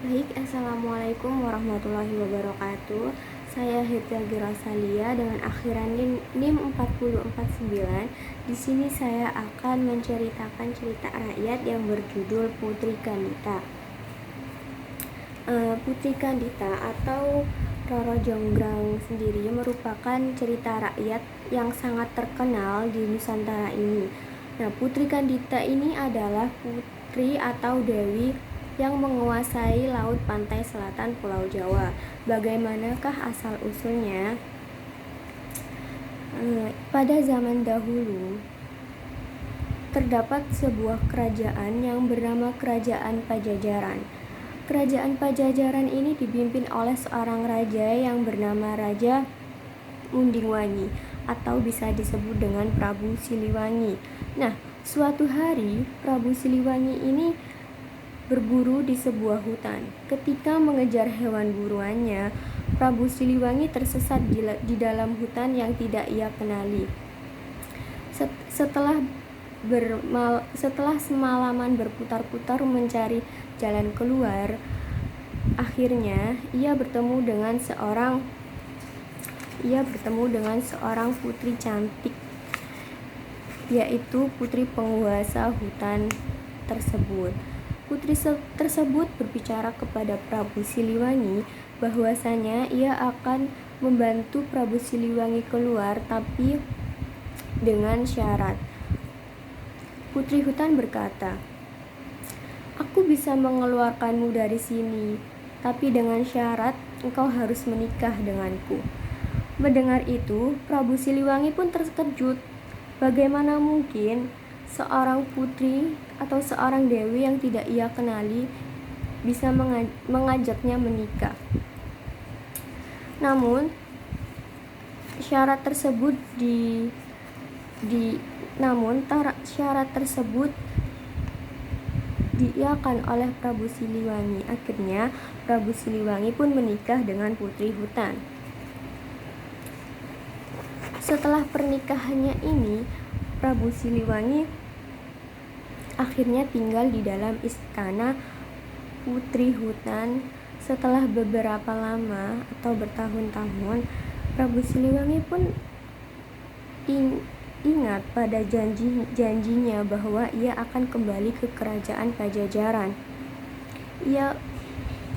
Baik, Assalamualaikum warahmatullahi wabarakatuh. Saya Hirza Girasalia dengan akhiran NIM 4049. Di sini saya akan menceritakan cerita rakyat yang berjudul Putri Kandita. Putri Kandita atau Roro Jonggrang sendiri merupakan cerita rakyat yang sangat terkenal di Nusantara ini. Nah, Putri Kandita ini adalah putri atau dewi yang menguasai laut pantai selatan Pulau Jawa. Bagaimanakah asal-usulnya? Pada zaman dahulu, terdapat sebuah kerajaan yang bernama Kerajaan Pajajaran. Kerajaan Pajajaran ini dipimpin oleh seorang raja yang bernama Raja Mundingwangi atau bisa disebut dengan Prabu Siliwangi. Nah, suatu hari Prabu Siliwangi ini berburu di sebuah hutan. Ketika mengejar hewan buruannya, Prabu Siliwangi tersesat di dalam hutan yang tidak ia kenali. Setelah semalaman berputar-putar mencari jalan keluar, akhirnya ia bertemu dengan seorang putri cantik, yaitu putri penguasa hutan tersebut. Putri tersebut berbicara kepada Prabu Siliwangi bahwasanya ia akan membantu Prabu Siliwangi keluar, tapi dengan syarat. Putri hutan berkata, "Aku bisa mengeluarkanmu dari sini, tapi dengan syarat engkau harus menikah denganku." Mendengar itu, Prabu Siliwangi pun terkejut. Bagaimana mungkin seorang putri atau seorang dewi yang tidak ia kenali bisa mengajaknya menikah? Namun syarat tersebut diiakan oleh Prabu Siliwangi. Akhirnya Prabu Siliwangi pun menikah dengan putri hutan. Setelah pernikahannya ini, Prabu Siliwangi akhirnya tinggal di dalam istana putri hutan. Setelah beberapa lama atau bertahun-tahun, Prabu Siliwangi pun ingat pada janjinya bahwa ia akan kembali ke kerajaan Pajajaran.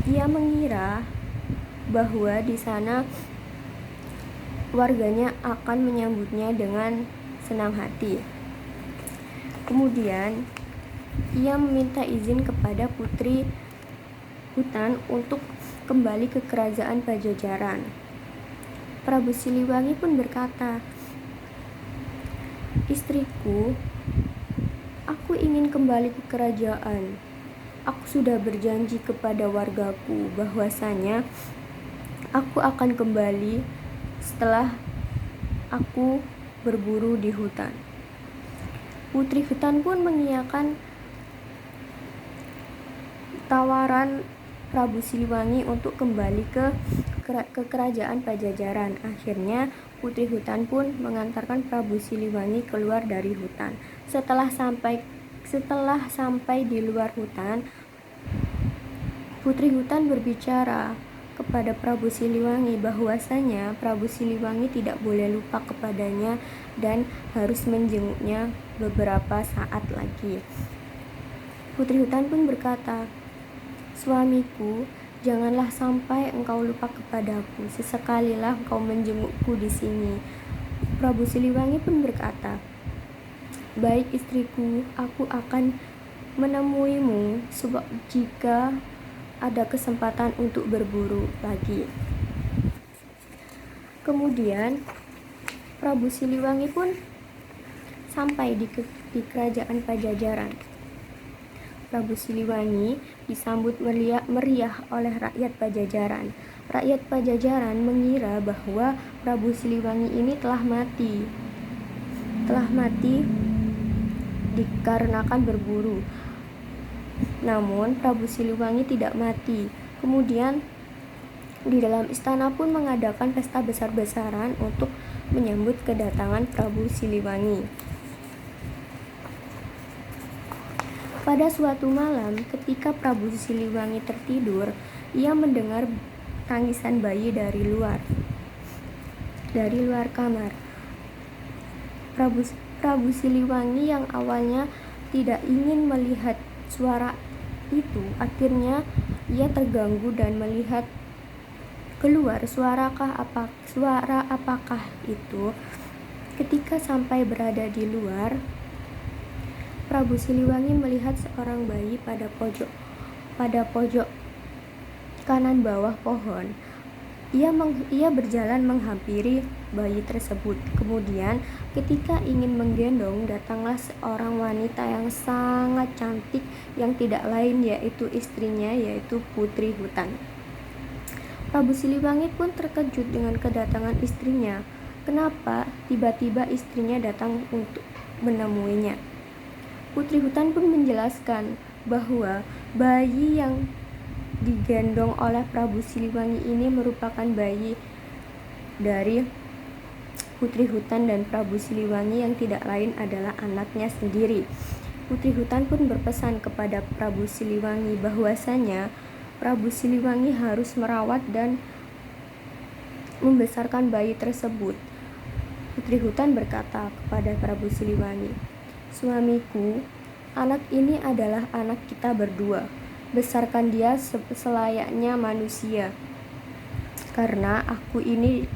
Ia mengira bahwa di sana warganya akan menyambutnya dengan senang hati. Kemudian ia meminta izin kepada putri hutan untuk kembali ke kerajaan Pajajaran. Prabu Siliwangi pun berkata, "Istriku, aku ingin kembali ke kerajaan. Aku sudah berjanji kepada wargaku bahwasanya aku akan kembali setelah aku berburu di hutan." Putri hutan pun mengiyakan tawaran Prabu Siliwangi untuk kembali ke kerajaan Pajajaran. Akhirnya putri hutan pun mengantarkan Prabu Siliwangi keluar dari hutan. Setelah sampai di luar hutan, putri hutan berbicara kepada Prabu Siliwangi bahwasanya Prabu Siliwangi tidak boleh lupa kepadanya dan harus menjenguknya beberapa saat lagi. Putri hutan pun berkata, "Suamiku, janganlah sampai engkau lupa kepadaku. Sesekalilah engkau menjengukku di sini." Prabu Siliwangi pun berkata, "Baik istriku, aku akan menemuimu jika ada kesempatan untuk berburu lagi." Kemudian Prabu Siliwangi pun sampai di kerajaan Pajajaran. Prabu Siliwangi disambut meriah oleh rakyat Pajajaran. Rakyat Pajajaran mengira bahwa Prabu Siliwangi ini telah mati dikarenakan berburu. Namun Prabu Siliwangi tidak mati. Kemudian di dalam istana pun mengadakan pesta besar-besaran untuk menyambut kedatangan Prabu Siliwangi. Pada suatu malam, ketika Prabu Siliwangi tertidur, ia mendengar tangisan bayi dari luar kamar. Prabu Siliwangi yang awalnya tidak ingin melihat suara itu, akhirnya ia terganggu dan melihat keluar. Suara apakah itu? Ketika sampai berada di luar, Prabu Siliwangi melihat seorang bayi pada pojok kanan bawah pohon. Ia berjalan menghampiri bayi tersebut. Kemudian ketika ingin menggendong, datanglah seorang wanita yang sangat cantik yang tidak lain yaitu istrinya, yaitu Putri Hutan. Prabu Siliwangi pun terkejut dengan kedatangan istrinya. Kenapa tiba-tiba istrinya datang untuk menemuinya? Putri Hutan pun menjelaskan bahwa bayi yang digendong oleh Prabu Siliwangi ini merupakan bayi dari Putri Hutan dan Prabu Siliwangi yang tidak lain adalah anaknya sendiri. Putri Hutan pun berpesan kepada Prabu Siliwangi bahwasanya Prabu Siliwangi harus merawat dan membesarkan bayi tersebut. Putri Hutan berkata kepada Prabu Siliwangi, "Suamiku, anak ini adalah anak kita berdua. Besarkan dia selayaknya manusia, karena aku ini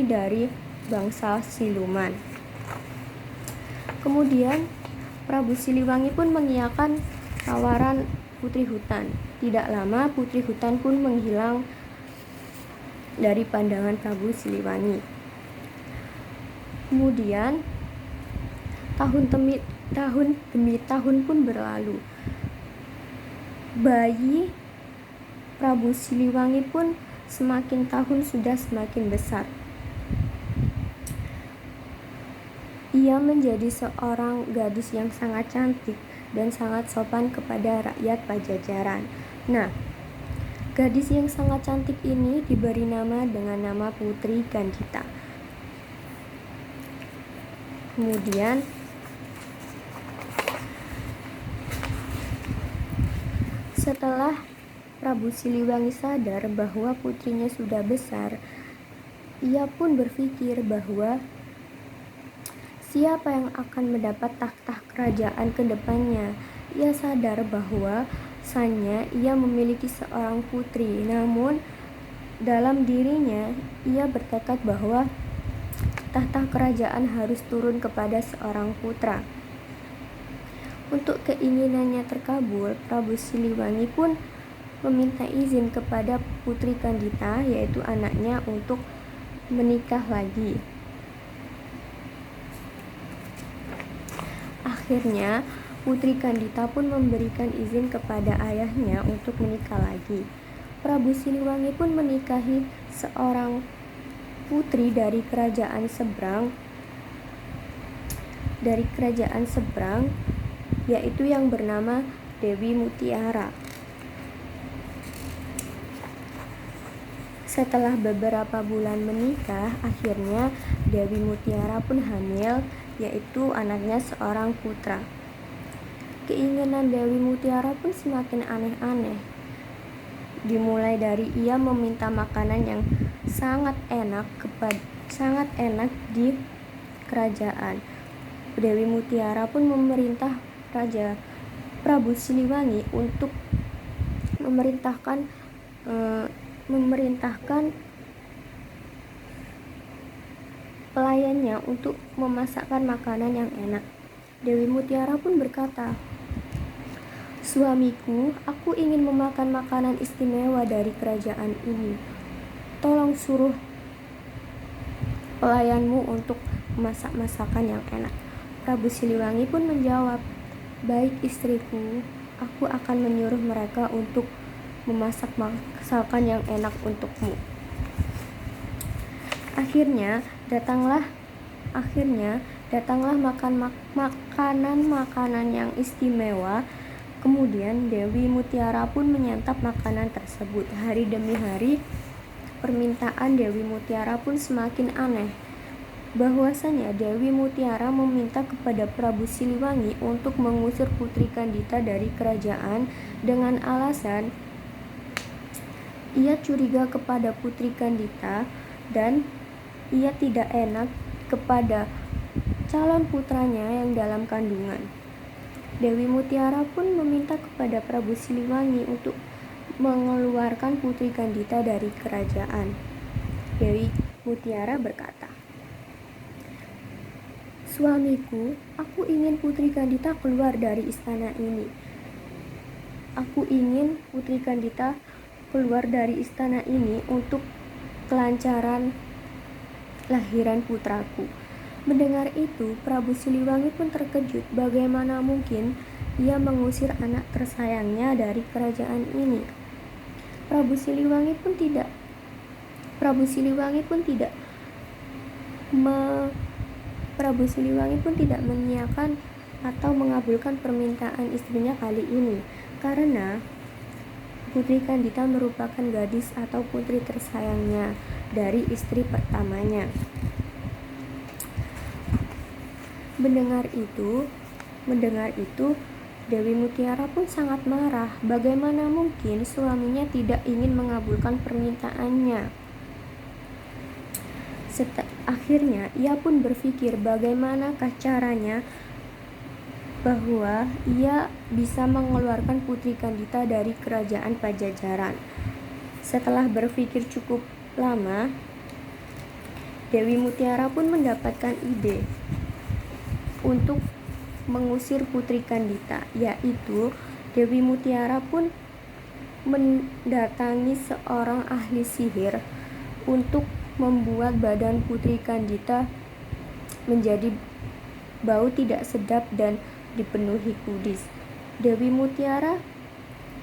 dari bangsa siluman." Kemudian Prabu Siliwangi pun mengiyakan tawaran Putri Hutan. Tidak lama Putri Hutan pun menghilang dari pandangan Prabu Siliwangi. Kemudian tahun demi tahun pun berlalu. Bayi Prabu Siliwangi pun semakin tahun sudah semakin besar. Ia menjadi seorang gadis yang sangat cantik dan sangat sopan kepada rakyat Pajajaran. Nah, gadis yang sangat cantik ini diberi nama dengan nama Putri Gandhita. Kemudian setelah Prabu Siliwangi sadar bahwa putrinya sudah besar, ia pun berpikir bahwa siapa yang akan mendapat takhta kerajaan ke depannya. Ia sadar bahwasanya ia memiliki seorang putri, namun dalam dirinya ia bertekad bahwa tahta kerajaan harus turun kepada seorang putra. Untuk keinginannya terkabul, Prabu Siliwangi pun meminta izin kepada Putri Gandhita, yaitu anaknya, untuk menikah lagi. Akhirnya Putri Gandhita pun memberikan izin kepada ayahnya untuk menikah lagi. Prabu Siliwangi pun menikahi seorang putri dari kerajaan seberang, yaitu yang bernama Dewi Mutiara. Setelah beberapa bulan menikah, akhirnya Dewi Mutiara pun hamil, yaitu anaknya seorang putra. Keinginan Dewi Mutiara pun semakin aneh-aneh. Dimulai dari ia meminta makanan yang sangat enak di kerajaan. Dewi Mutiara pun memerintah Raja Prabu Siliwangi untuk memerintahkan pelayannya untuk memasakkan makanan yang enak. Dewi Mutiara pun berkata, "Suamiku, aku ingin memakan makanan istimewa dari kerajaan ini. Tolong suruh pelayanmu untuk memasak masakan yang enak." Prabu Siliwangi pun menjawab, "Baik istriku, aku akan menyuruh mereka untuk memasak masakan yang enak untukmu." Akhirnya datanglah makanan yang istimewa. Kemudian Dewi Mutiara pun menyantap makanan tersebut. Hari demi hari permintaan Dewi Mutiara pun semakin aneh. bahwasanya Dewi Mutiara meminta kepada Prabu Siliwangi untuk mengusir Putri Kandita dari kerajaan dengan alasan ia curiga kepada Putri Kandita dan ia tidak enak kepada calon putranya yang dalam kandungan. Dewi Mutiara pun meminta kepada Prabu Siliwangi untuk mengeluarkan Putri Kandita dari kerajaan. Dewi Mutiara berkata, "Suamiku, aku ingin Putri Kandita keluar dari istana ini. Aku ingin Putri Kandita keluar dari istana ini untuk kelancaran lahiran putraku." Mendengar itu, Prabu Siliwangi pun terkejut. Bagaimana mungkin ia mengusir anak tersayangnya dari kerajaan ini? Prabu Siliwangi pun tidak mengiyakan atau mengabulkan permintaan istrinya kali ini, karena Putri Kandita merupakan gadis atau putri tersayangnya dari istri pertamanya. Mendengar itu, Dewi Mutiara pun sangat marah. Bagaimana mungkin suaminya tidak ingin mengabulkan permintaannya? Akhirnya ia pun berpikir bagaimanakah caranya bahwa ia bisa mengeluarkan Putri Kandita dari kerajaan Pajajaran. Setelah berpikir cukup lama, Dewi Mutiara pun mendapatkan ide untuk mengusir Putri Kandita, yaitu Dewi Mutiara pun mendatangi seorang ahli sihir untuk membuat badan Putri Kandita menjadi bau tidak sedap dan dipenuhi kudis. Dewi Mutiara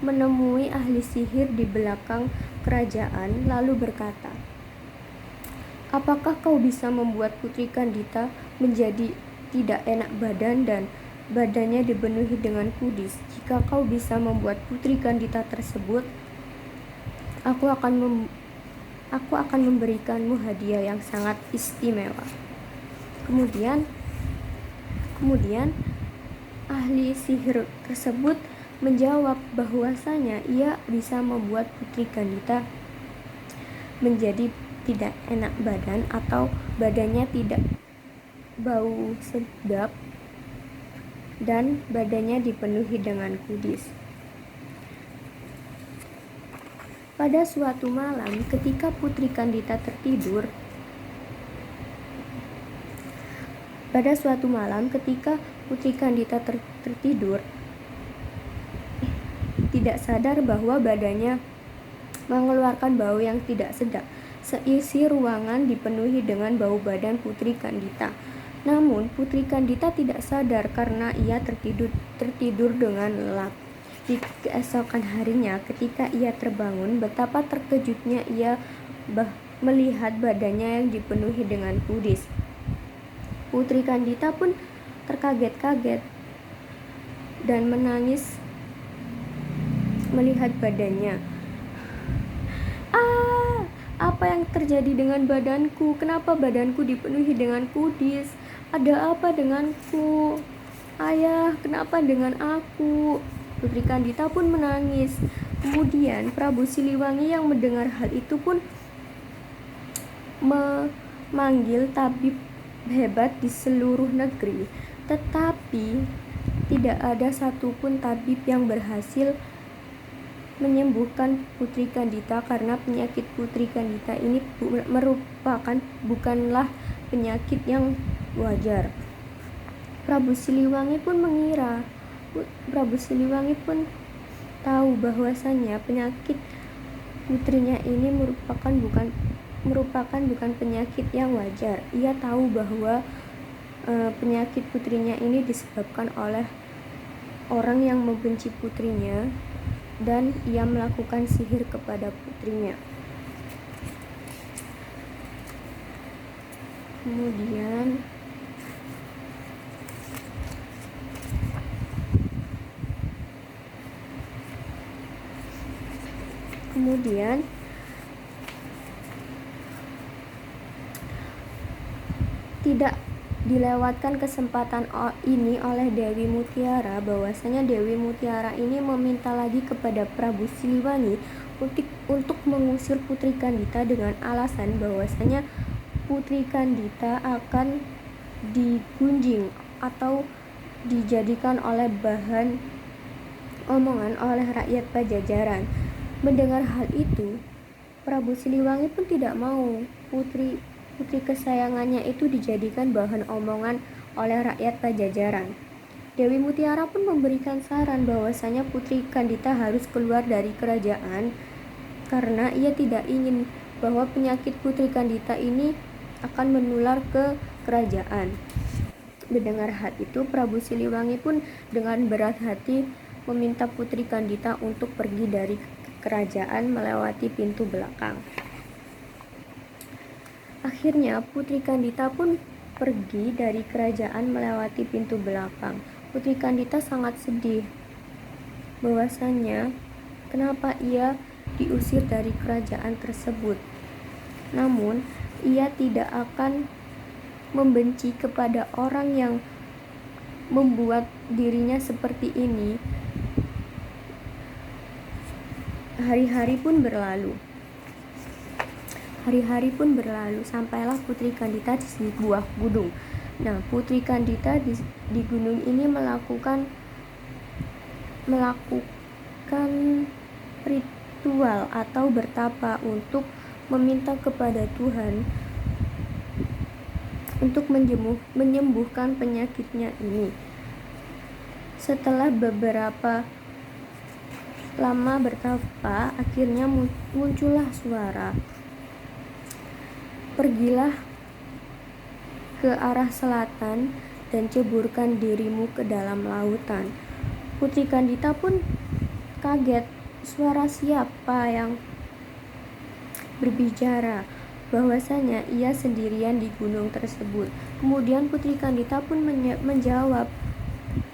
menemui ahli sihir di belakang kerajaan lalu berkata, "Apakah kau bisa membuat Putri Kandita menjadi tidak enak badan dan badannya dipenuhi dengan kudis? Jika kau bisa membuat Putri Kandita tersebut, aku akan memberikanmu hadiah yang sangat istimewa." Kemudian ahli sihir tersebut menjawab bahwasanya ia bisa membuat Putri Kandita menjadi tidak enak badan atau badannya tidak bau sedap dan badannya dipenuhi dengan kudis. Pada suatu malam ketika Putri Kandita tertidur, tidak sadar bahwa badannya mengeluarkan bau yang tidak sedap. Seisi ruangan dipenuhi dengan bau badan Putri Kandita. Namun Putri Kandita tidak sadar karena ia tertidur dengan lelap. Di keesokan harinya ketika ia terbangun, betapa terkejutnya ia melihat badannya yang dipenuhi dengan kudis. Putri Kandita pun terkaget-kaget dan menangis melihat badannya. Apa yang terjadi dengan badanku? Kenapa badanku dipenuhi dengan kudis? Ada apa denganku? Ayah, kenapa dengan aku? Putri Kandita pun menangis. Kemudian Prabu Siliwangi yang mendengar hal itu pun memanggil tabib hebat di seluruh negeri, tetapi tidak ada satupun tabib yang berhasil menyembuhkan Putri Kandita karena penyakit Putri Kandita ini bukanlah penyakit yang wajar. Prabu Siliwangi pun tahu bahwasanya penyakit putrinya ini merupakan bukan penyakit yang wajar. Ia tahu bahwa penyakit putrinya ini disebabkan oleh orang yang membenci putrinya dan ia melakukan sihir kepada putrinya. Kemudian tidak dilewatkan kesempatan ini oleh Dewi Mutiara, bahwasanya Dewi Mutiara ini meminta lagi kepada Prabu Siliwangi untuk mengusir Putri Kandita dengan alasan bahwasanya Putri Kandita akan digunjing atau dijadikan oleh bahan omongan oleh rakyat Pajajaran. Mendengar hal itu, Prabu Siliwangi pun tidak mau putri kesayangannya itu dijadikan bahan omongan oleh rakyat Pajajaran. Dewi Mutiara pun memberikan saran bahwasanya Putri Kandita harus keluar dari kerajaan karena ia tidak ingin bahwa penyakit Putri Kandita ini akan menular ke kerajaan. Mendengar hal itu, Prabu Siliwangi pun dengan berat hati meminta Putri Kandita untuk pergi dari kerajaan melewati pintu belakang. Akhirnya Putri Kandita pun pergi dari kerajaan melewati pintu belakang. Putri Kandita sangat sedih bahwasanya kenapa ia diusir dari kerajaan tersebut. Namun ia tidak akan membenci kepada orang yang membuat dirinya seperti ini. Hari-hari pun berlalu. Sampailah Putri Kandita di sebuah gunung. Nah, Putri Kandita di gunung ini melakukan ritual atau bertapa untuk meminta kepada Tuhan untuk menyembuhkan penyakitnya ini. Setelah beberapa lama bertapa, akhirnya muncullah suara, "Pergilah ke arah selatan dan ceburkan dirimu ke dalam lautan." Putri Kandita pun kaget, suara siapa yang berbicara, bahwasanya ia sendirian di gunung tersebut. Kemudian Putri Kandita pun menjawab,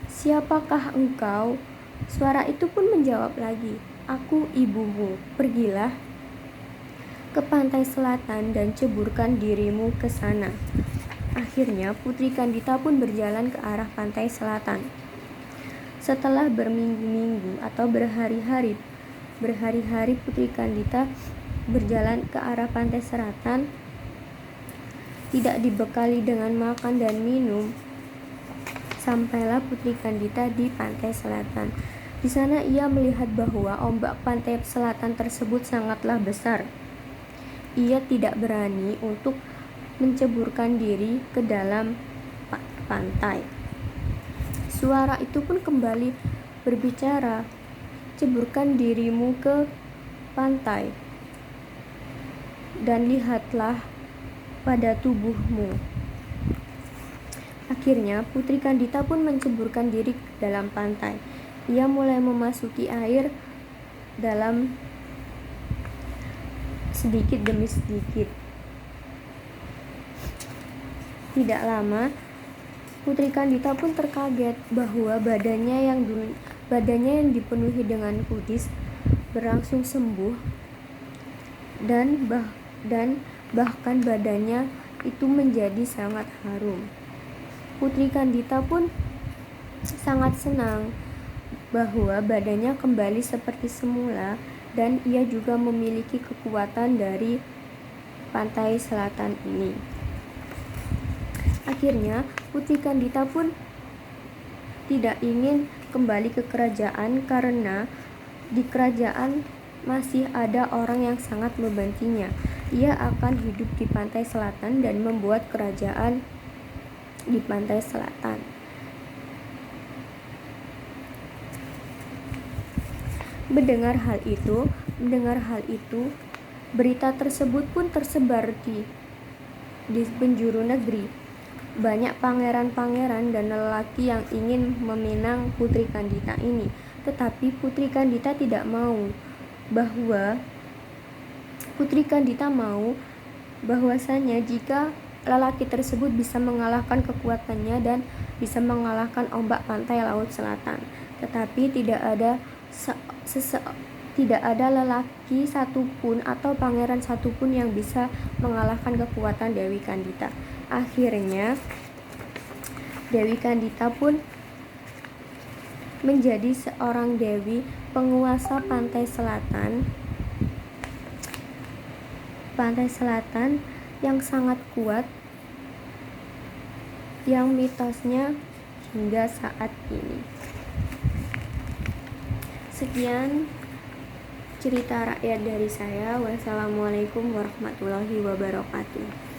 "Siapakah engkau?" Suara itu pun menjawab lagi, "Aku ibumu. Pergilah ke pantai selatan dan ceburkan dirimu ke sana." Akhirnya Putri Kandita pun berjalan ke arah pantai selatan. Setelah berminggu-minggu atau berhari-hari Putri Kandita berjalan ke arah pantai selatan, tidak dibekali dengan makan dan minum. Sampailah Putri Kandita di pantai selatan. Di sana ia melihat bahwa ombak pantai selatan tersebut sangatlah besar. Ia tidak berani untuk menceburkan diri ke dalam pantai. Suara itu pun kembali berbicara, "Ceburkan dirimu ke pantai dan lihatlah pada tubuhmu." Akhirnya Putri Kandita pun menceburkan diri ke dalam pantai. Ia mulai memasuki air dalam sedikit demi sedikit. Tidak lama, Putri Kandita pun terkaget bahwa badannya yang dipenuhi dengan kudis berangsur sembuh dan bahkan badannya itu menjadi sangat harum. Putri Kandita pun sangat senang bahwa badannya kembali seperti semula dan ia juga memiliki kekuatan dari pantai selatan ini. Akhirnya Putri Kandita pun tidak ingin kembali ke kerajaan karena di kerajaan masih ada orang yang sangat membencinya. Ia akan hidup di pantai selatan dan membuat kerajaan di pantai selatan. Mendengar hal itu, berita tersebut pun tersebar di penjuru negeri. Banyak pangeran-pangeran dan lelaki yang ingin meminang Putri Kandita ini, tetapi Putri Kandita tidak mau. Putri Kandita mau bahwasanya jika lelaki tersebut bisa mengalahkan kekuatannya dan bisa mengalahkan ombak pantai laut selatan, tetapi tidak ada lelaki satupun atau pangeran satupun yang bisa mengalahkan kekuatan Dewi Kandita. akhirnya Dewi Kandita pun menjadi seorang dewi penguasa pantai selatan yang sangat kuat, yang mitosnya hingga saat ini. Sekian cerita rakyat dari saya. Wassalamualaikum warahmatullahi wabarakatuh.